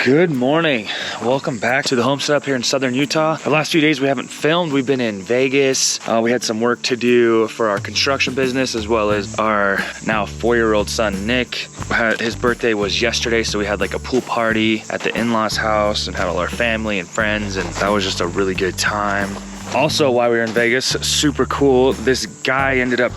Good morning. Welcome back to the Homestead up here in southern Utah. The last few days we haven't filmed. We've been in Vegas. We had some work to do for our construction business, as well as our now 4-year-old son, Nick. His birthday was yesterday, so we had like a pool party at the in-laws house and had all our family and friends, and that was just a really good time. Also, while we were in Vegas, super cool, this guy ended up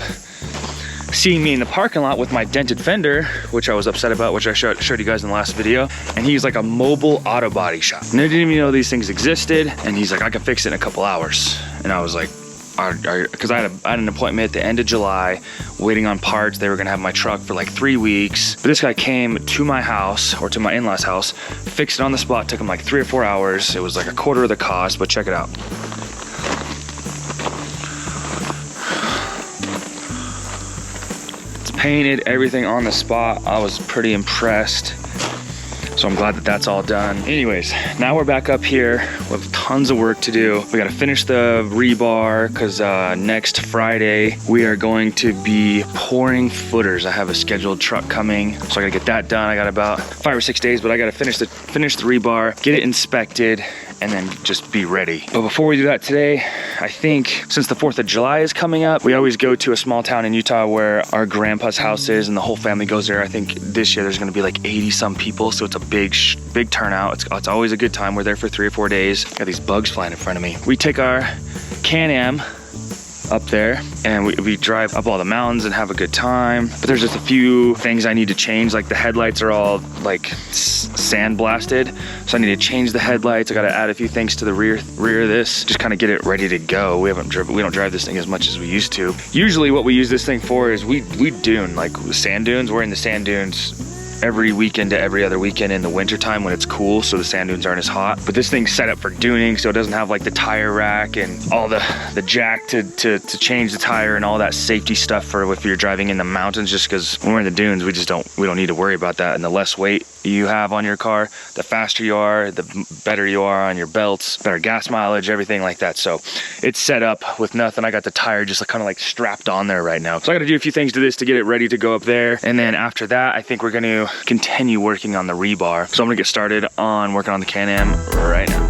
seeing me in the parking lot with my dented fender, which I was upset about, which I showed you guys in the last video. And he's like a mobile auto body shop. And I didn't even know these things existed. And he's like, I can fix it in a couple hours. And I was like, because I had an appointment at the end of July, waiting on parts. They were gonna have my truck for like 3 weeks. But this guy came to my house, or to my in-laws house, fixed it on the spot. Took him like 3 or 4 hours. It was like a quarter of the cost, but check it out. Painted everything on the spot. I was pretty impressed, so I'm glad that that's all done. Anyways, now we're back up here with tons of work to do. We got to finish the rebar because next Friday we are going to be pouring footers. I have a scheduled truck coming, so I gotta get that done. I got about 5 or 6 days, but I gotta finish the rebar, get it inspected, and then just be ready. But before we do that today, I think since the 4th of July is coming up, we always go to a small town in Utah where our grandpa's house is, and the whole family goes there. I think this year there's gonna be like 80 some people, so it's a big turnout. It's always a good time. We're there for 3 or 4 days. Got these bugs flying in front of me. We take our Can-Am up there and we drive up all the mountains and have a good time. But there's just a few things I need to change, like the headlights are all like sand blasted, so I need to change the headlights. I got to add a few things to the rear of this, just kind of get it ready to go. We don't drive this thing as much as we used to. Usually what we use this thing for is we dune, like sand dunes. We're in the sand dunes every weekend to every other weekend in the winter time when it's cool, so the sand dunes aren't as hot. But this thing's set up for duning, so it doesn't have like the tire rack and all the jack to change the tire and all that safety stuff for if you're driving in the mountains, just because when we're in the dunes, we don't need to worry about that. And the less weight you have on your car, the faster you are, the better you are on your belts, better gas mileage, everything like that. So it's set up with nothing. I got the tire just kind of like strapped on there right now. So I got to do a few things to this to get it ready to go up there. And then after that, I think we're going to continue working on the rebar. So I'm gonna get started on working on the Can-Am right now.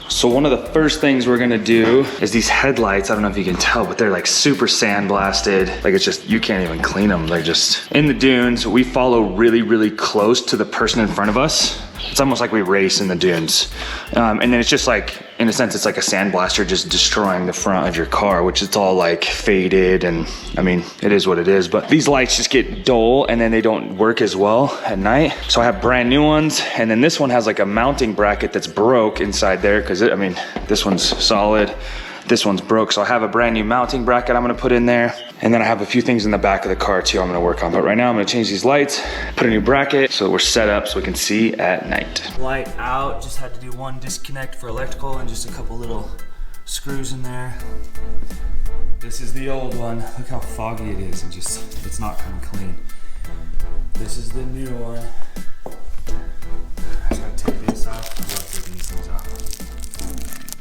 So one of the first things we're gonna do is these headlights. I don't know if you can tell, but they're like super sandblasted. Like it's just, you can't even clean them. They're just in the dunes. We follow really, really close to the person in front of us. It's almost like we race in the dunes. And then it's just like, in a sense, it's like a sandblaster just destroying the front of your car, which it's all like faded, and I mean, it is what it is. But these lights just get dull and then they don't work as well at night. So I have brand new ones, and then this one has like a mounting bracket that's broke inside there, because I mean, this one's solid, this one's broke. So I have a brand new mounting bracket I'm gonna put in there. And then I have a few things in the back of the car too I'm gonna work on. But right now I'm gonna change these lights, put a new bracket so we're set up so we can see at night. Light out, just had to do one disconnect for electrical and just a couple little screws in there. This is the old one. Look how foggy it is and just, it's not coming clean. This is the new one. I just gotta take this off. I love taking these things off.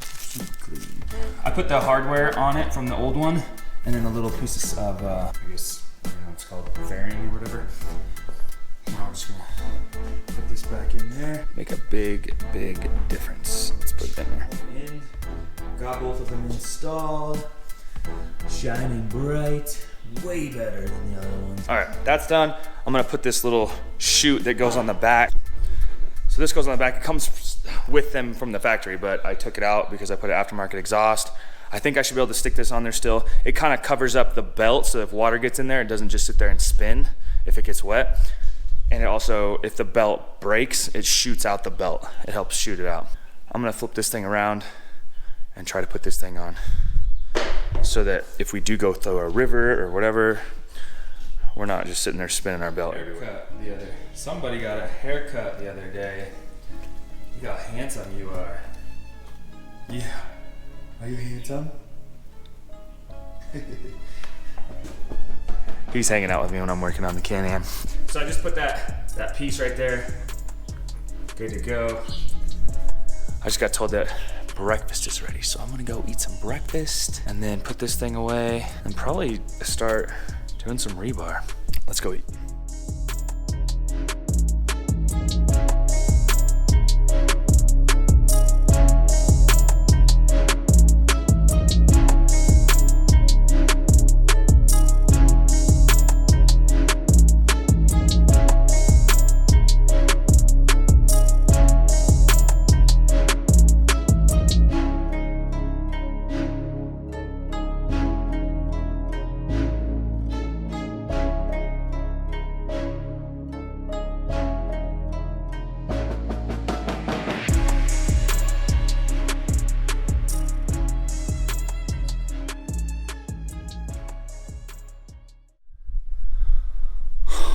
Super clean. I put the hardware on it from the old one, and then a little piece of, I guess, I don't know what it's called, fairing or whatever. Now I'm just gonna put this back in there. Make a big, big difference. Let's put that in there. In. Got both of them installed. Shining bright. Way better than the other ones. All right, that's done. I'm gonna put this little chute that goes on the back. So this goes on the back. It comes with them from the factory, but I took it out because I put an aftermarket exhaust. I think I should be able to stick this on there still. It kind of covers up the belt, so if water gets in there, it doesn't just sit there and spin if it gets wet. And it also, if the belt breaks, it shoots out the belt. It helps shoot it out. I'm gonna flip this thing around and try to put this thing on so that if we do go through a river or whatever, we're not just sitting there spinning our belt everywhere. Somebody got a haircut the other day. You got handsome you are. Yeah. Are you handsome? He's hanging out with me when I'm working on the Can-Am. So I just put that piece right there. Good to go. I just got told that breakfast is ready, so I'm gonna go eat some breakfast and then put this thing away and probably start doing some rebar. Let's go eat.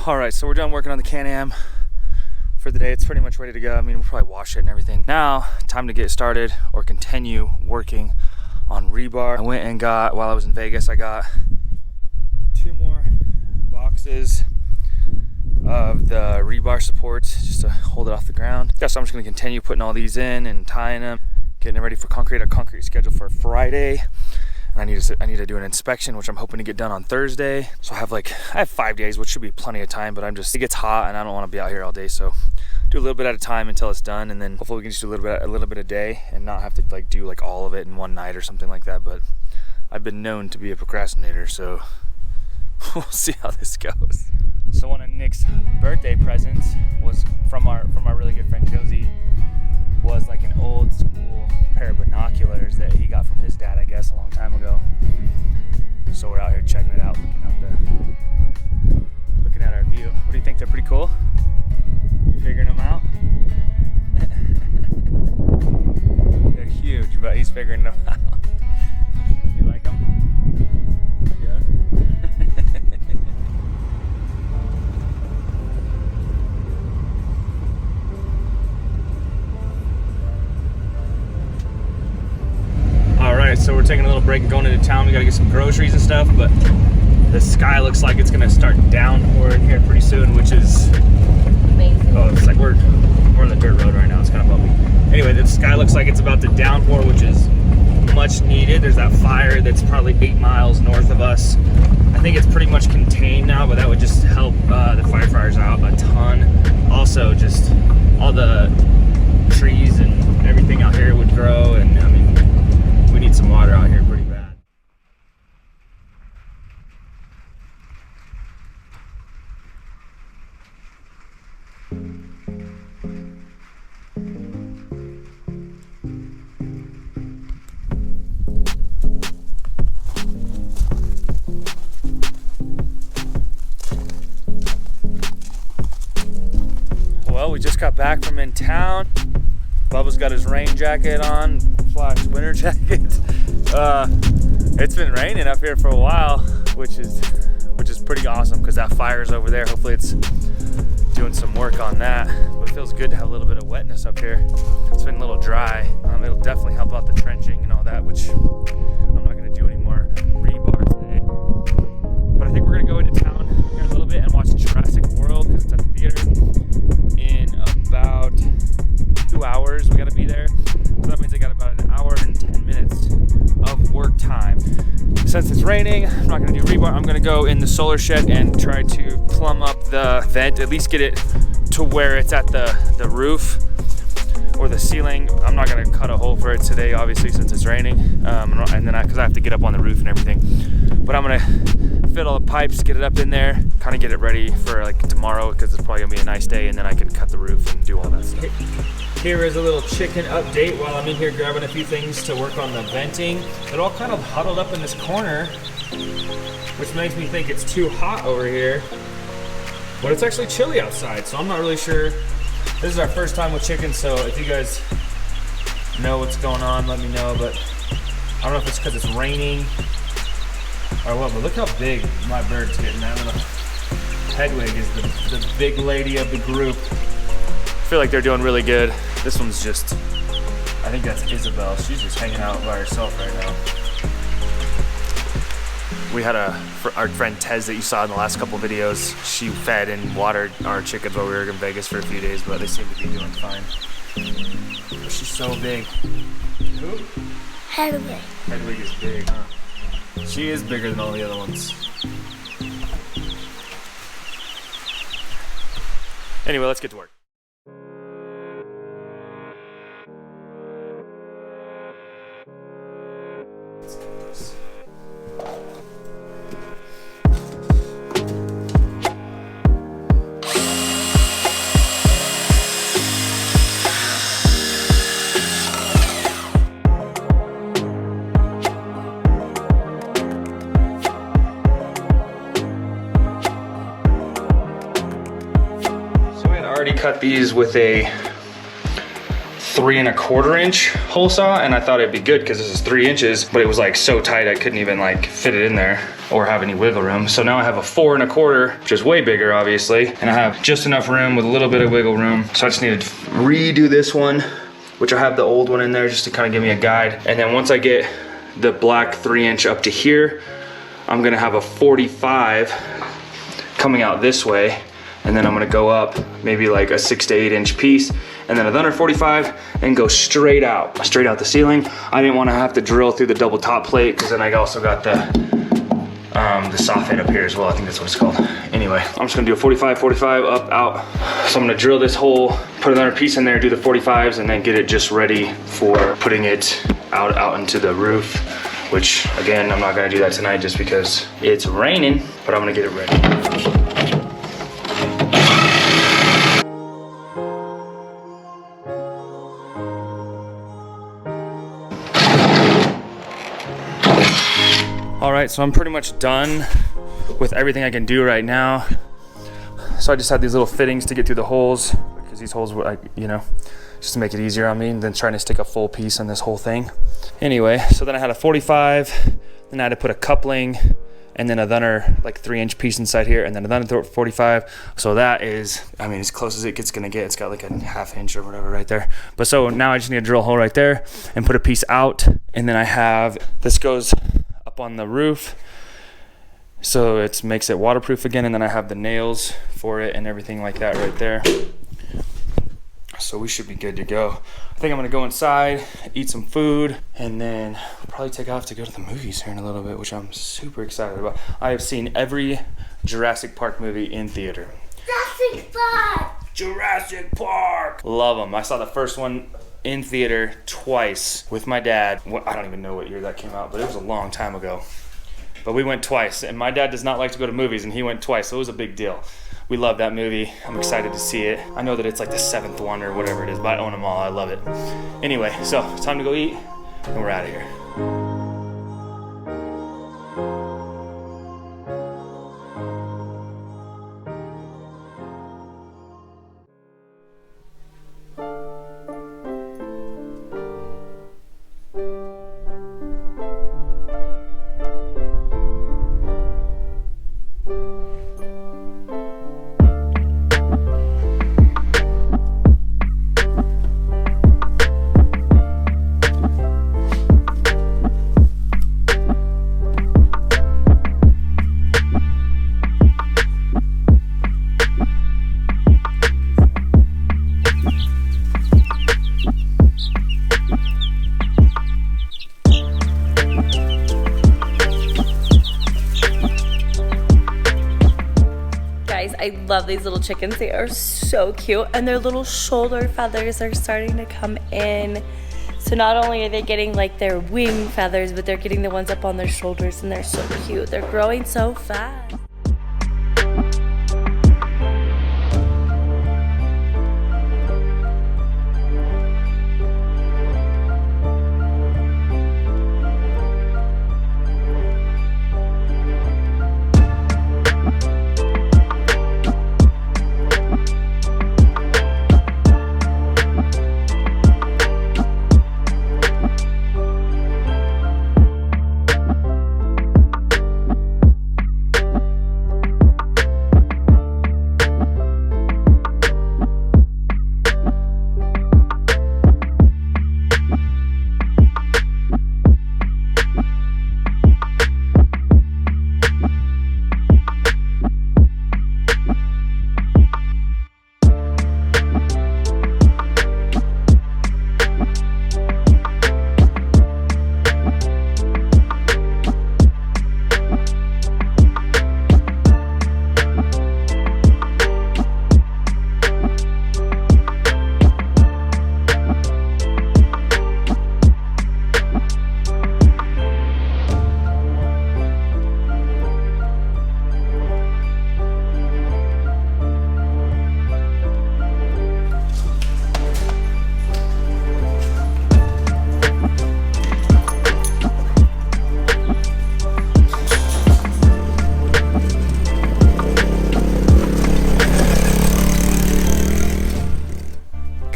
All right, so we're done working on the Can-Am for the day. It's pretty much ready to go. I mean, we'll probably wash it and everything. Now, time to get started or continue working on rebar. I went and got, while I was in Vegas, I got 2 more boxes of the rebar supports just to hold it off the ground. Yeah, so I'm just gonna continue putting all these in and tying them, getting it ready for concrete. A concrete scheduled for Friday. I need to do an inspection, which I'm hoping to get done on Thursday. So I have 5 days, which should be plenty of time, but it gets hot and I don't want to be out here all day. So do a little bit at a time until it's done, and then hopefully we can just do a little bit a day and not have to do all of it in one night or something like that. But I've been known to be a procrastinator, so we'll see how this goes. So one of Nick's birthday presents was from our really good friend Josie, was like an old school pair of binoculars that he got from his dad, I guess, a long time ago. So we're out here checking it out, looking at our view. What do you think? They're pretty cool? You figuring them out? They're huge, but he's figuring them out. You like them? Yeah. Alright, so we're taking a little break and going into town. We gotta get some groceries and stuff, but the sky looks like it's gonna start downpouring here pretty soon, which is amazing. Oh, it's like we're on the dirt road right now. It's kind of bumpy. Anyway, the sky looks like it's about to downpour, which is much needed. There's that fire that's probably 8 miles north of us. I think it's pretty much contained now, but that would just help the firefighters out a ton. Also, just all the trees and everything out here would grow, and I mean, we need some water out here pretty bad. Well, we just got back from in town. Bubba's got his rain jacket on, / winter jacket. It's been raining up here for a while, which is pretty awesome because that fire's over there. Hopefully it's doing some work on that. But it feels good to have a little bit of wetness up here. It's been a little dry. It'll definitely help out the trenching and all that, which I'm not going to do any more rebar today. But I think we're going to go into town here in a little bit and watch Jurassic World because it's at the theater in about 2 hours. We got to be there. So that means I got about 1 hour and 10 minutes of work time. Since it's raining, I'm not going to do rebar. I'm going to go in the solar shed and try to plumb up the vent, at least get it to where it's at the roof or the ceiling. I'm not going to cut a hole for it today, obviously, since it's raining, and then because I have to get up on the roof and everything. But I'm going to fit all the pipes, get it up in there, kind of get it ready for like tomorrow because it's probably going to be a nice day, and then I can cut the roof and do all that stuff. Here is a little chicken update while I'm in here grabbing a few things to work on the venting. It all kind of huddled up in this corner, which makes me think it's too hot over here. But it's actually chilly outside, so I'm not really sure. This is our first time with chickens, so if you guys know what's going on, let me know. But I don't know if it's because it's raining or what, but look how big my bird's getting. That little Hedwig is the big lady of the group. I feel like they're doing really good. This one's just, I think that's Isabel. She's just hanging out by herself right now. We had our friend Tez that you saw in the last couple videos. She fed and watered our chickens while we were in Vegas for a few days, but they seem to be doing fine. But she's so big. Who? Hedwig. Hedwig is big, huh? She is bigger than all the other ones. Anyway, let's get to work. Already cut these with a 3 1/4 inch hole saw, and I thought it'd be good because this is 3 inches, but it was like so tight I couldn't even like fit it in there or have any wiggle room. So now I have a 4 1/4, which is way bigger obviously, and I have just enough room with a little bit of wiggle room. So I just need to redo this one, which I have the old one in there just to kind of give me a guide. And then once I get the black 3 inch up to here, I'm gonna have a 45 coming out this way. And then I'm gonna go up maybe like a 6 to 8 inch piece, and then another 45 and go straight out the ceiling. I didn't wanna have to drill through the double top plate because then I also got the soffit up here as well. I think that's what it's called. Anyway, I'm just gonna do a 45, 45, up, out. So I'm gonna drill this hole, put another piece in there, do the 45s, and then get it just ready for putting it out into the roof, which again, I'm not gonna do that tonight just because it's raining, but I'm gonna get it ready. All right, so I'm pretty much done with everything I can do right now. So I just had these little fittings to get through the holes because these holes were like, you know, just to make it easier on me than trying to stick a full piece on this whole thing. Anyway, so then I had a 45, then I had to put a coupling and then another like 3 inch piece inside here and then another 45. So that is, I mean, as close as it gets gonna get. It's got like a 1/2 inch or whatever right there. But so now I just need to drill a hole right there and put a piece out. And then I have, this goes up on the roof, so it makes it waterproof again, and then I have the nails for it and everything like that right there. So we should be good to go. I think I'm gonna go inside, eat some food, and then probably take off to go to the movies here in a little bit, which I'm super excited about. I have seen every Jurassic Park movie in theater. Jurassic Park! Jurassic Park! Love them. I saw the first one in theater twice with my dad. I don't even know what year that came out, but it was a long time ago. But we went twice, and my dad does not like to go to movies, and he went twice, so it was a big deal. We love that movie. I'm excited to see it. I know that it's like the 7th one or whatever it is, but I own them all. I love it. Anyway, so it's time to go eat, and we're out of here. I love these little chickens. They are so cute, and their little shoulder feathers are starting to come in. So not only are they getting like their wing feathers, but they're getting the ones up on their shoulders, and they're so cute. They're growing so fast.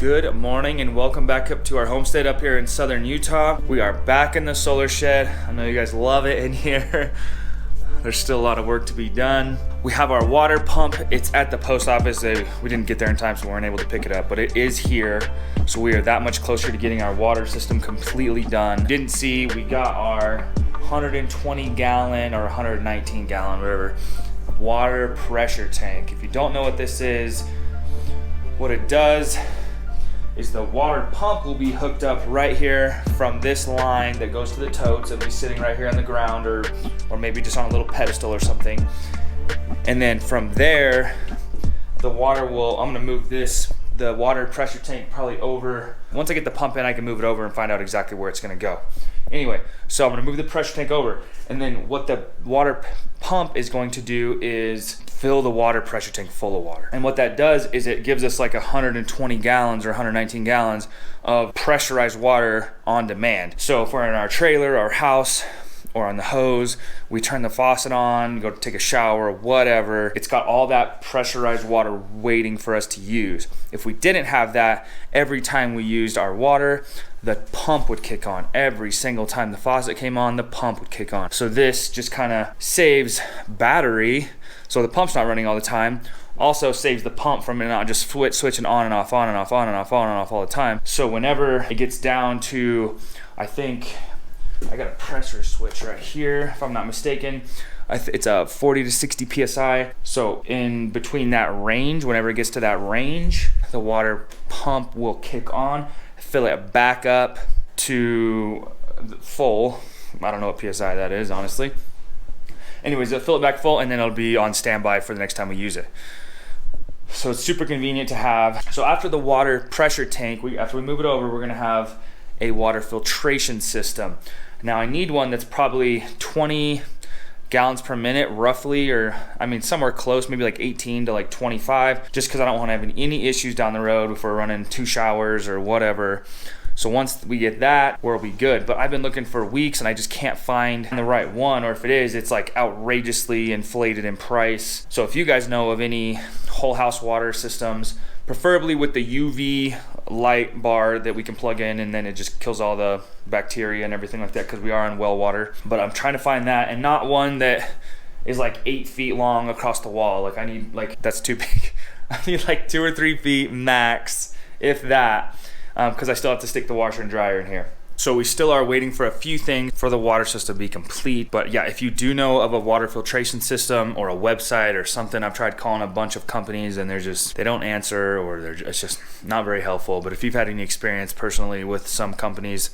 Good morning and welcome back up to our homestead up here in southern Utah. We are back in the solar shed. I know you guys love it in here. There's still a lot of work to be done. We have our water pump. It's at the post office. We didn't get there in time, so we weren't able to pick it up, but it is here. So we are that much closer to getting our water system completely done. Didn't see, we got our 120 gallon or 119 gallon, whatever, water pressure tank. If you don't know what this is, what it does is the water pump will be hooked up right here from this line that goes to the totes. It'll be sitting right here on the ground or maybe just on a little pedestal or something. And then from there, the water will, I'm gonna move the water pressure tank probably over. Once I get the pump in, I can move it over and find out exactly where it's gonna go. Anyway, so I'm gonna move the pressure tank over, and then what the water pump is going to do is fill the water pressure tank full of water. And what that does is it gives us like 120 gallons or 119 gallons of pressurized water on demand. So if we're in our trailer or house or on the hose, we turn the faucet on, go take a shower, whatever, it's got all that pressurized water waiting for us to use. If we didn't have that, every time we used our water, the pump would kick on. Every single time the faucet came on, the pump would kick on. So this just kind of saves battery, so the pump's not running all the time. Also saves the pump from it not just switching on and off, on and off, on and off, on and off all the time. So whenever it gets down to, I think, I got a pressure switch right here, if I'm not mistaken. It's a 40 to 60 PSI. So in between that range, whenever it gets to that range, the water pump will kick on, fill it back up to full. I don't know what PSI that is, honestly. Anyways, it'll fill it back full and then it'll be on standby for the next time we use it. So it's super convenient to have. So after the water pressure tank, after we move it over, we're gonna have a water filtration system. Now I need one that's probably 20 gallons per minute roughly, or I mean somewhere close, maybe like 18 to like 25, just because I don't want to have any issues down the road if we're running 2 showers or whatever. So once we get that, we'll be good. But I've been looking for weeks and I just can't find the right one, or if it is, it's like outrageously inflated in price. So if you guys know of any whole house water systems, preferably with the UV light bar that we can plug in and then it just kills all the bacteria and everything like that, because we are in well water. But I'm trying to find that, and not one that is like 8 feet long across the wall. Like I need, like, that's too big. I need like 2 or 3 feet max, if that, because I still have to stick the washer and dryer in here. So we still are waiting for a few things for the water system to be complete. But yeah, if you do know of a water filtration system or a website or something, I've tried calling a bunch of companies and they don't answer, or it's just not very helpful. But if you've had any experience personally with some companies,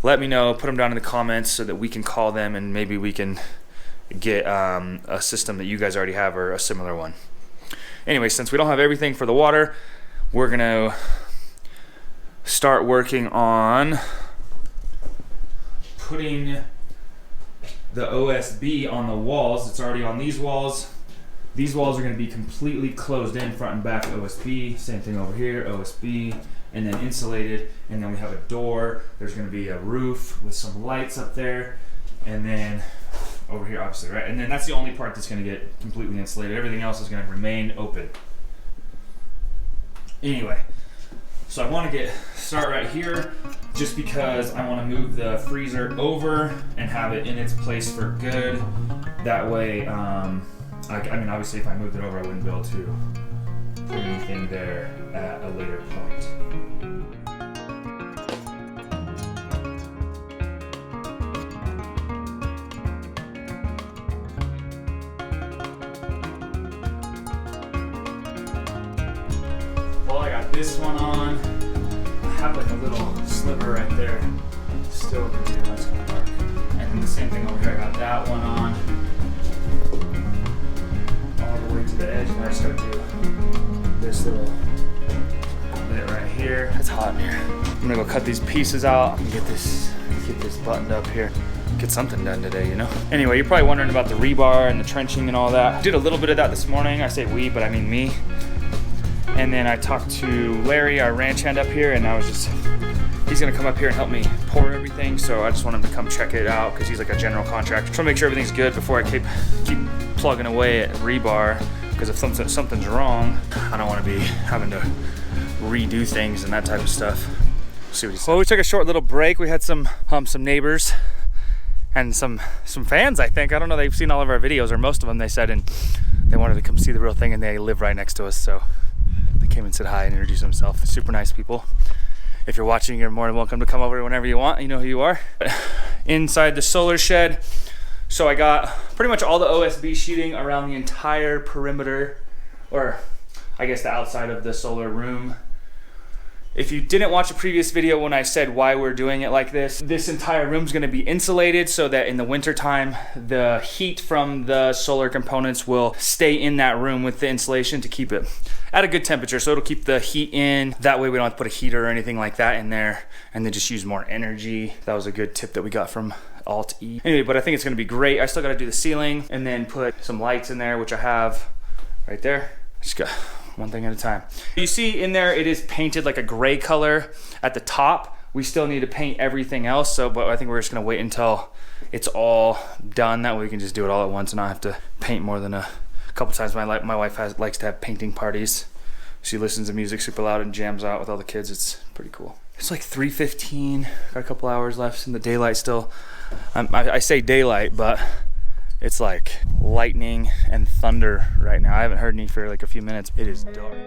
let me know, put them down in the comments so that we can call them and maybe we can get a system that you guys already have or a similar one. Anyway, since we don't have everything for the water, we're gonna start working on putting the OSB on the walls. It's already on these walls. These walls are going to be completely closed in, front and back OSB. Same thing over here, OSB, and then insulated. And then we have a door. There's going to be a roof with some lights up there. And then over here, obviously, right? And then that's the only part that's going to get completely insulated. Everything else is going to remain open. Anyway, so I want to start right here, just because I want to move the freezer over and have it in its place for good. That way, I mean, obviously if I moved it over, I wouldn't be able to put anything there at a later point. Well, I got this one on. I have like a little sliver right there. Still can be nice and dark. And then the same thing over here. I got that one on. All the way to the edge. And I just gotta do this little bit right here. It's hot in here. I'm gonna go cut these pieces out and get this buttoned up here. Get something done today, you know? Anyway, you're probably wondering about the rebar and the trenching and all that. I did a little bit of that this morning. I say we, but I mean me. And then I talked to Larry, our ranch hand up here, and he's gonna come up here and help me pour everything. So I just want him to come check it out because he's like a general contractor. Trying to make sure everything's good before I keep plugging away at rebar, because if something's wrong, I don't want to be having to redo things and that type of stuff. See what he says. Well, we took a short little break. We had some neighbors and some fans, I think. I don't know, they've seen all of our videos, or most of them, they said, and they wanted to come see the real thing, and they live right next to us, so they came and said hi and introduced themselves. Super nice people. If you're watching, you're more than welcome to come over whenever you want. You know who you are. Inside the solar shed, so I got pretty much all the OSB sheeting around the entire perimeter, or I guess the outside of the solar room. If you didn't watch a previous video when I said why we're doing it like this entire room is going to be insulated so that in the winter time, the heat from the solar components will stay in that room with the insulation to keep it at a good temperature. So it'll keep the heat in. That way we don't have to put a heater or anything like that in there, and then just use more energy. That was a good tip that we got from Alt E. Anyway, but I think it's going to be great. I still got to do the ceiling and then put some lights in there, which I have right there. Just got one thing at a time. You see in there, it is painted like a gray color at the top. We still need to paint everything else, but I think we're just gonna wait until it's all done. That way we can just do it all at once and not have to paint more than a couple times. My wife likes to have painting parties. She listens to music super loud and jams out with all the kids. It's pretty cool. It's like 3:15, got a couple hours left in the daylight still. I say daylight, but it's like lightning and thunder right now. I haven't heard any for like a few minutes. It is dark.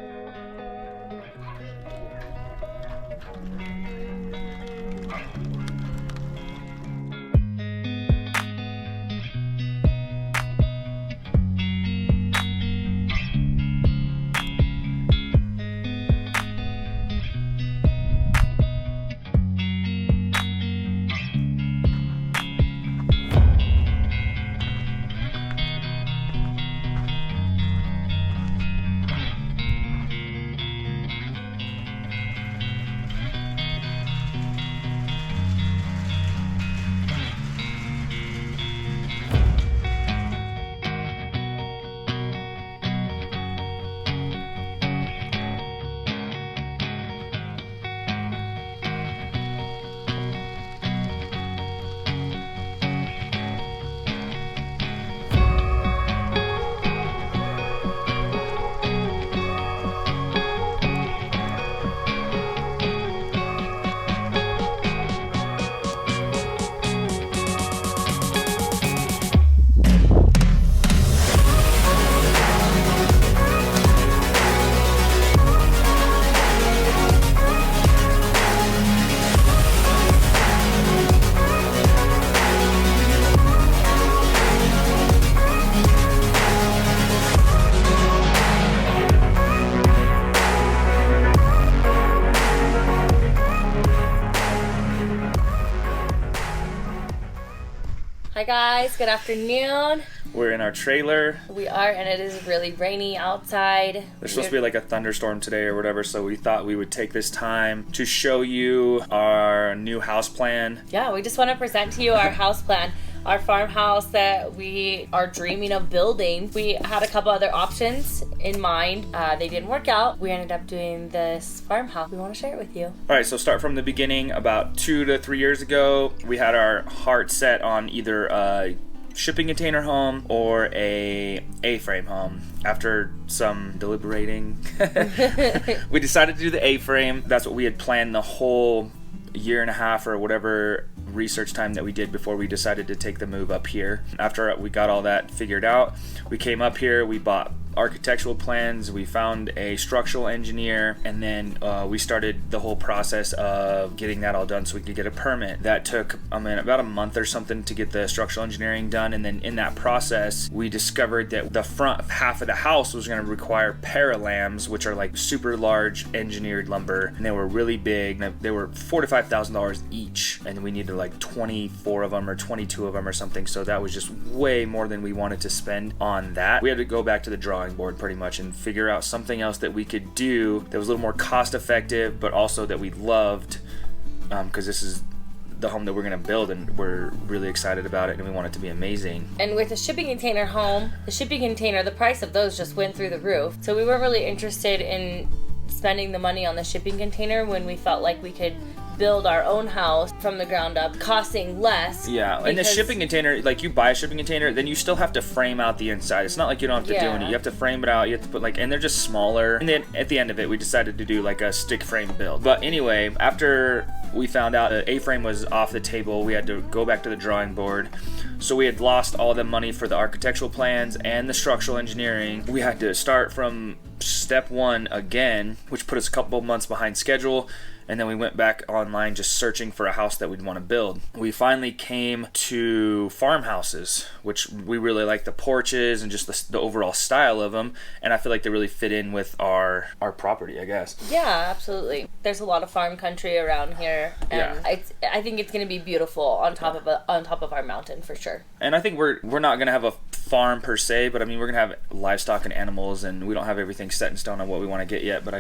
Hi guys, good afternoon. We're in our trailer. We are, and it is really rainy outside. There's supposed to be like a thunderstorm today or whatever, so we thought we would take this time to show you our new house plan. Yeah, we just want to present to you our house plan, our farmhouse that we are dreaming of building. We had a couple other options in mind. They didn't work out. We ended up doing this farmhouse. We want to share it with you. All right, so start from the beginning. About 2 to 3 years ago, we had our heart set on either a shipping container home or a A-frame home. After some deliberating, we decided to do the A-frame. That's what we had planned the whole year and a half or whatever research time that we did before we decided to take the move up here. After we got all that figured out, we came up here, we bought architectural plans, we found a structural engineer, and then we started the whole process of getting that all done so we could get a permit. That took about a month or something to get the structural engineering done, and then in that process we discovered that the front half of the house was going to require paralams, which are like super large engineered lumber, and they were really big. They were $4,000 to $5,000 each, and we needed like 24 of them or 22 of them or something, so that was just way more than we wanted to spend on that. We had to go back to the drawing board pretty much and figure out something else that we could do that was a little more cost effective, but also that we loved, because this is the home that we're going to build and we're really excited about it and we want it to be amazing. And with a shipping container home, the shipping container, the price of those just went through the roof. So we weren't really interested in spending the money on the shipping container when we felt like we could build our own house from the ground up, costing less. Yeah, and the shipping container, like you buy a shipping container, then you still have to frame out the inside. It's not like you don't have to do anything. You have to frame it out. You have to put and they're just smaller. And then at the end of it, we decided to do like a stick frame build. But anyway, after we found out the A-frame was off the table, we had to go back to the drawing board. So we had lost all the money for the architectural plans and the structural engineering. We had to start from step one again, which put us a couple months behind schedule. And then we went back online just searching for a house that we'd want to build. We finally came to farmhouses, which we really like the porches and just the overall style of them. And I feel like they really fit in with our property, I guess. Yeah, absolutely. There's a lot of farm country around here, and I think it's going to be beautiful on top of our mountain for sure. And I think we're not going to have a farm per se, but I mean we're going to have livestock and animals, and we don't have everything set in stone on what we want to get yet. But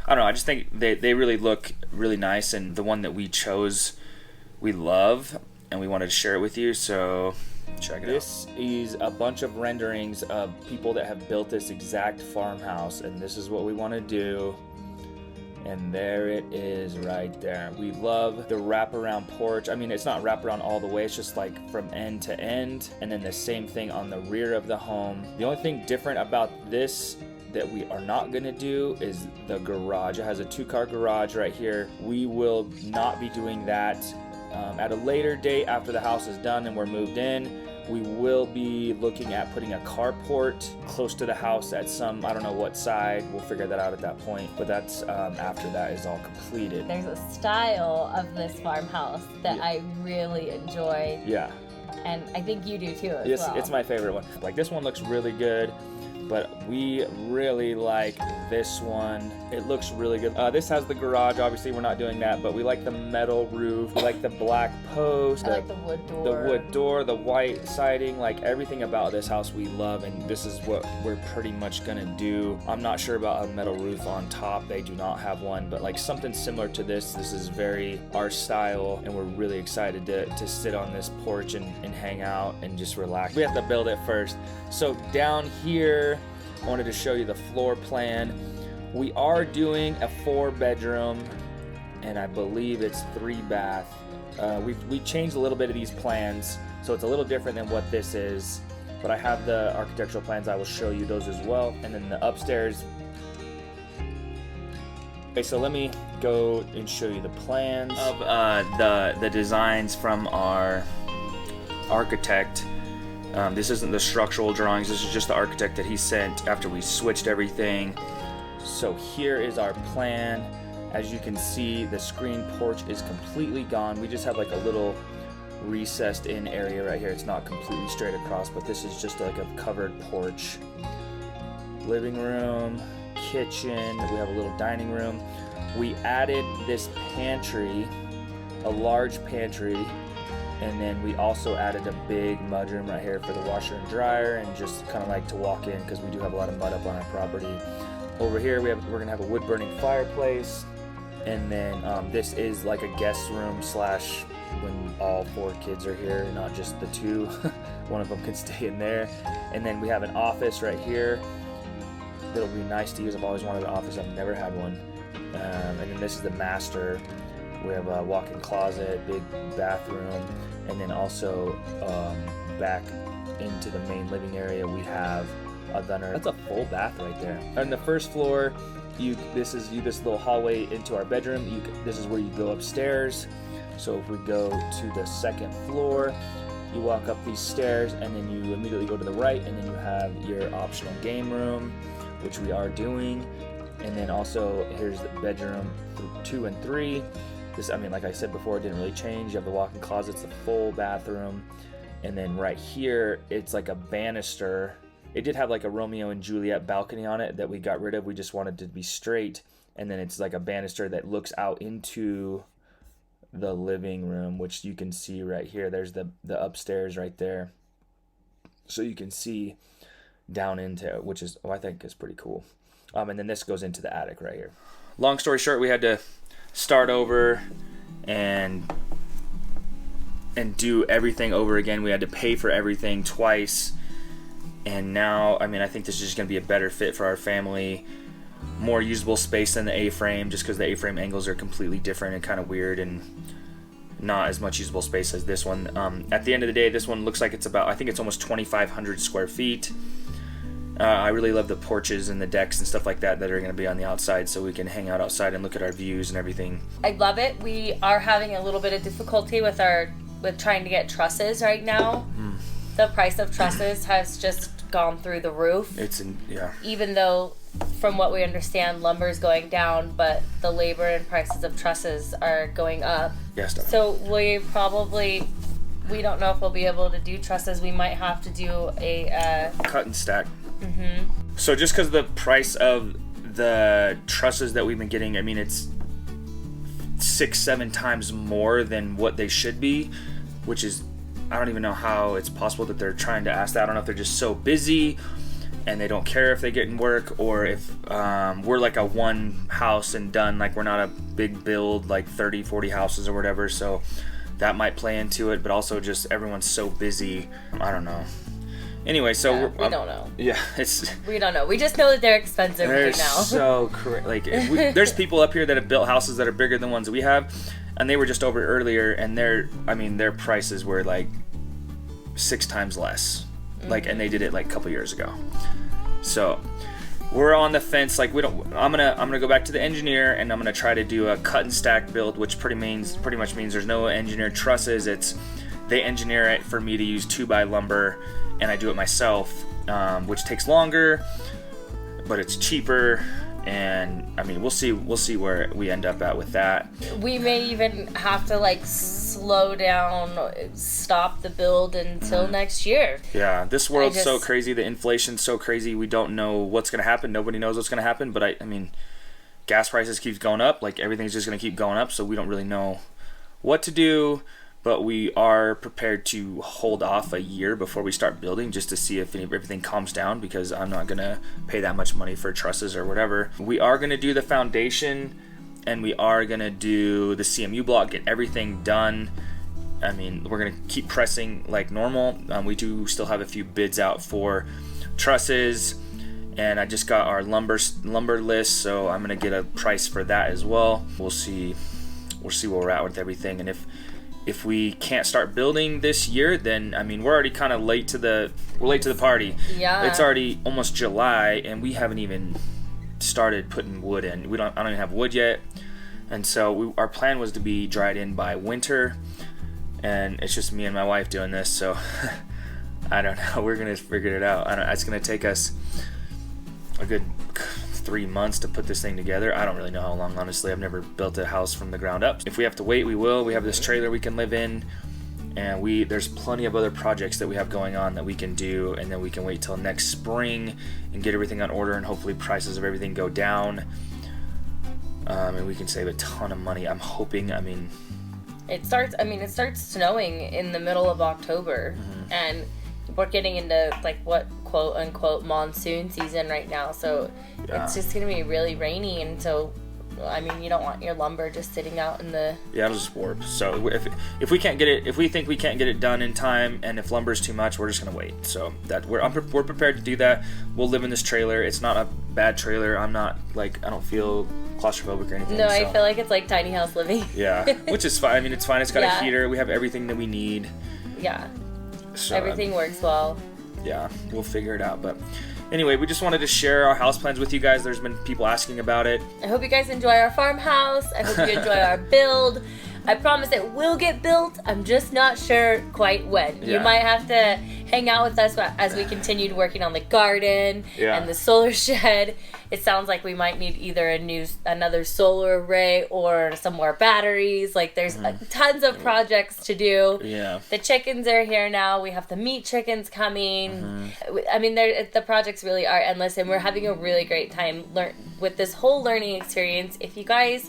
I don't know, I just think they really look really nice, and the one that we chose we love, and we wanted to share it with you, so check it out. This is a bunch of renderings of people that have built this exact farmhouse, and this is what we want to do. And there it is right there. We love the wraparound porch. I mean, it's not wraparound all the way, it's just like from end to end, and then the same thing on the rear of the home. The only thing different about this that we are not going to do is the garage. It has a 2-car garage right here. We will not be doing that at a later date after the house is done and we're moved in. We will be looking at putting a carport close to the house at some, I don't know what side, we'll figure that out at that point, but that's after that is all completed. There's a style of this farmhouse that I really enjoy. Yeah. And I think you do too as well. It's my favorite one. Like this one looks really good, but we really like this one. It looks really good. This has the garage. Obviously, we're not doing that, but we like the metal roof. We like the black post. I like the wood door. The wood door, the white siding, like everything about this house we love, and this is what we're pretty much gonna do. I'm not sure about a metal roof on top. They do not have one, but like something similar to this. This is very our style, and we're really excited to sit on this porch and hang out and just relax. We have to build it first. So down here, I wanted to show you the floor plan. We are doing a 4-bedroom, and I believe it's 3-bath. We changed a little bit of these plans, so it's a little different than what this is. But I have the architectural plans. I will show you those as well. And then the upstairs. Okay, so let me go and show you the plans of the designs from our architect. This isn't the structural drawings, this is just the architect that he sent after we switched everything. So here is our plan. As you can see, the screen porch is completely gone. We just have like a little recessed in area right here. It's not completely straight across, but this is just like a covered porch. Living room, kitchen, we have a little dining room. We added this pantry, a large pantry, and then we also added a big mudroom right here for the washer and dryer, and just kind of like to walk in because we do have a lot of mud up on our property. Over here we're gonna have a wood burning fireplace, and then this is like a guest room slash when all 4 kids are here, not just the 2. One of them can stay in there. And then we have an office right here that'll be nice to use. I've always wanted an office, I've never had one. And then this is the master. We have a walk-in closet, big bathroom, and then also back into the main living area we have that's a full bath right there. On the first floor, this little hallway into our bedroom. This is where you go upstairs. So if we go to the second floor, you walk up these stairs, and then you immediately go to the right, and then you have your optional game room, which we are doing. And then also here's the bedroom 2 and 3. This, I mean, like I said before, it didn't really change. You have the walk-in closet, it's the full bathroom. And then right here, it's like a banister. It did have like a Romeo and Juliet balcony on it that we got rid of. We just wanted it to be straight. And then it's like a banister that looks out into the living room, which you can see right here. There's the upstairs right there. So you can see down into it, which is, I think is pretty cool. And then this goes into the attic right here. Long story short, we had to start over and do everything over again. We had to pay for everything twice. And now, I mean, I think this is just going to be a better fit for our family. more usable space than the A-frame, just because the A-frame angles are completely different and kind of weird, and not as much usable space as this one. At the end of the day, this one looks like it's about, I think it's almost 2,500 square feet. I really love the porches and the decks and stuff like that that are going to be on the outside, so we can hang out outside and look at our views and everything. I love it. We are having a little bit of difficulty with trying to get trusses right now. The price of trusses has just gone through the roof. Yeah. Even though, from what we understand, lumber is going down, but the labor and prices of trusses are going up. Yes, definitely. So we don't know if we'll be able to do trusses. We might have to do a cut and stack. So just because the price of the trusses that we've been getting, I mean, it's 6-7 times more than what they should be, which is, I don't even know how it's possible that they're trying to ask that. I don't know if they're just so busy and they don't care if they get in work, or if we're like a one house and done, like we're not a big build, like 30-40 houses or whatever, so that might play into it. But also just everyone's so busy, I don't know. Anyway, so we don't know. Yeah, we don't know. We just know that they're expensive right now. So correct. Like there's people up here that have built houses that are bigger than ones that we have, and they were just over earlier, and their prices were like 6 times less. Like, and they did it like a couple years ago. So we're on the fence. Like, I'm gonna go back to the engineer, and I'm gonna try to do a cut and stack build, which pretty much means there's no engineered trusses. They engineer it for me to use 2x lumber, and I do it myself, which takes longer, but it's cheaper. And I mean, we'll see where we end up at with that. We may even have to like slow down, stop the build until next year. Yeah, this world's so crazy. The inflation's so crazy. We don't know what's gonna happen. Nobody knows what's gonna happen. But I mean, gas prices keeps going up. Like, everything's just gonna keep going up. So we don't really know what to do. But we are prepared to hold off a year before we start building, just to see if everything calms down, because I'm not going to pay that much money for trusses or whatever. We are going to do the foundation, and we are going to do the CMU block, get everything done. I mean, we're going to keep pressing like normal. We do still have a few bids out for trusses, and I just got our lumber list, so I'm going to get a price for that as well. We'll see where we're at with everything, and if we can't start building this year, then I mean, we're already kind of late to the party. Yeah. It's already almost July, and we haven't even started putting wood in. I don't even have wood yet, and so our plan was to be dried in by winter, and it's just me and my wife doing this. So I don't know. We're gonna figure it out. It's gonna take us a good 3 months to put this thing together. I don't really know how long, honestly. I've never built a house from the ground up. If we have to wait, we will. We have this trailer we can live in, and there's plenty of other projects that we have going on that we can do, and then we can wait till next spring and get everything on order, and hopefully prices of everything go down, and we can save a ton of money. I'm hoping. I mean, it starts snowing in the middle of October, and we're getting into like what quote unquote monsoon season right now, so it's just gonna be really rainy, and so I mean, you don't want your lumber just sitting out in the it'll just warp. So if we can't get it, if we think we can't get it done in time, and if lumber's too much, we're just gonna wait. So that we're prepared to do that. We'll live in this trailer. It's not a bad trailer. I don't feel claustrophobic or anything. No, I feel like it's like tiny house living. Yeah, which is fine. I mean, it's fine. It's got a heater. We have everything that we need. Yeah. So, everything works well. Yeah, we'll figure it out. But anyway, we just wanted to share our house plans with you guys. There's been people asking about it. I hope you guys enjoy our farmhouse. I hope you enjoy our build. I promise it will get built. I'm just not sure quite when. Yeah. You might have to hang out with us as we continued working on the garden and the solar shed. It sounds like we might need either another solar array or some more batteries. Like, there's tons of projects to do. Yeah. The chickens are here now. We have the meat chickens coming. I mean, the projects really are endless, and we're having a really great time with this whole learning experience. If you guys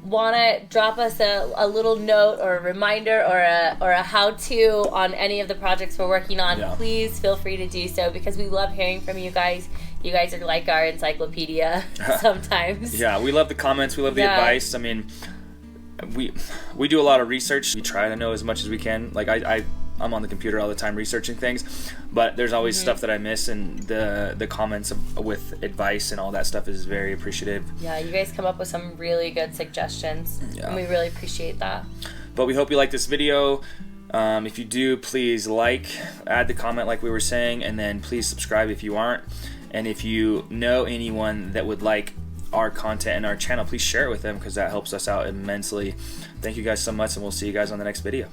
want to drop us a little note or a reminder or a how-to on any of the projects we're working on, please feel free to do so, because we love hearing from you guys. You guys are like our encyclopedia sometimes. Yeah, we love the comments. We love the advice. I mean, we do a lot of research. We try to know as much as we can. Like, I I'm on the computer all the time researching things, but there's always stuff that I miss, and the comments with advice and all that stuff is very appreciative. Yeah, you guys come up with some really good suggestions, and we really appreciate that. But we hope you like this video. If you do, please add the comment like we were saying, and then please subscribe if you aren't. And if you know anyone that would like our content and our channel, please share it with them, because that helps us out immensely. Thank you guys so much, and we'll see you guys on the next video.